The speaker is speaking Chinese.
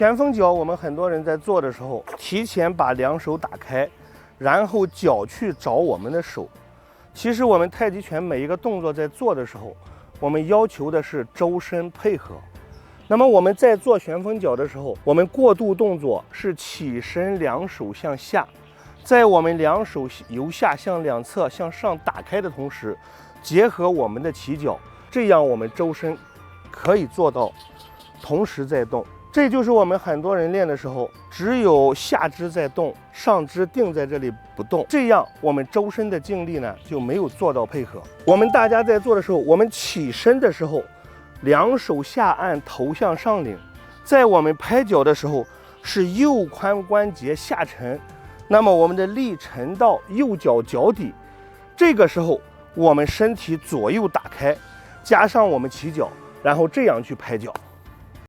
旋风脚，我们很多人在做的时候，提前把两手打开，然后脚去找我们的手。其实我们太极拳每一个动作在做的时候，我们要求的是周身配合。那么我们在做旋风脚的时候，我们过渡动作是起身，两手向下，在我们两手由下向两侧向上打开的同时，结合我们的起脚，这样我们周身可以做到同时在动。这就是我们很多人练的时候，只有下肢在动，上肢定在这里不动，这样我们周身的劲力呢就没有做到配合。我们大家在做的时候，我们起身的时候，两手下按，头向上领；在我们拍脚的时候，是右髋关节下沉，那么我们的力沉到右脚脚底，这个时候我们身体左右打开，加上我们起脚，然后这样去拍脚。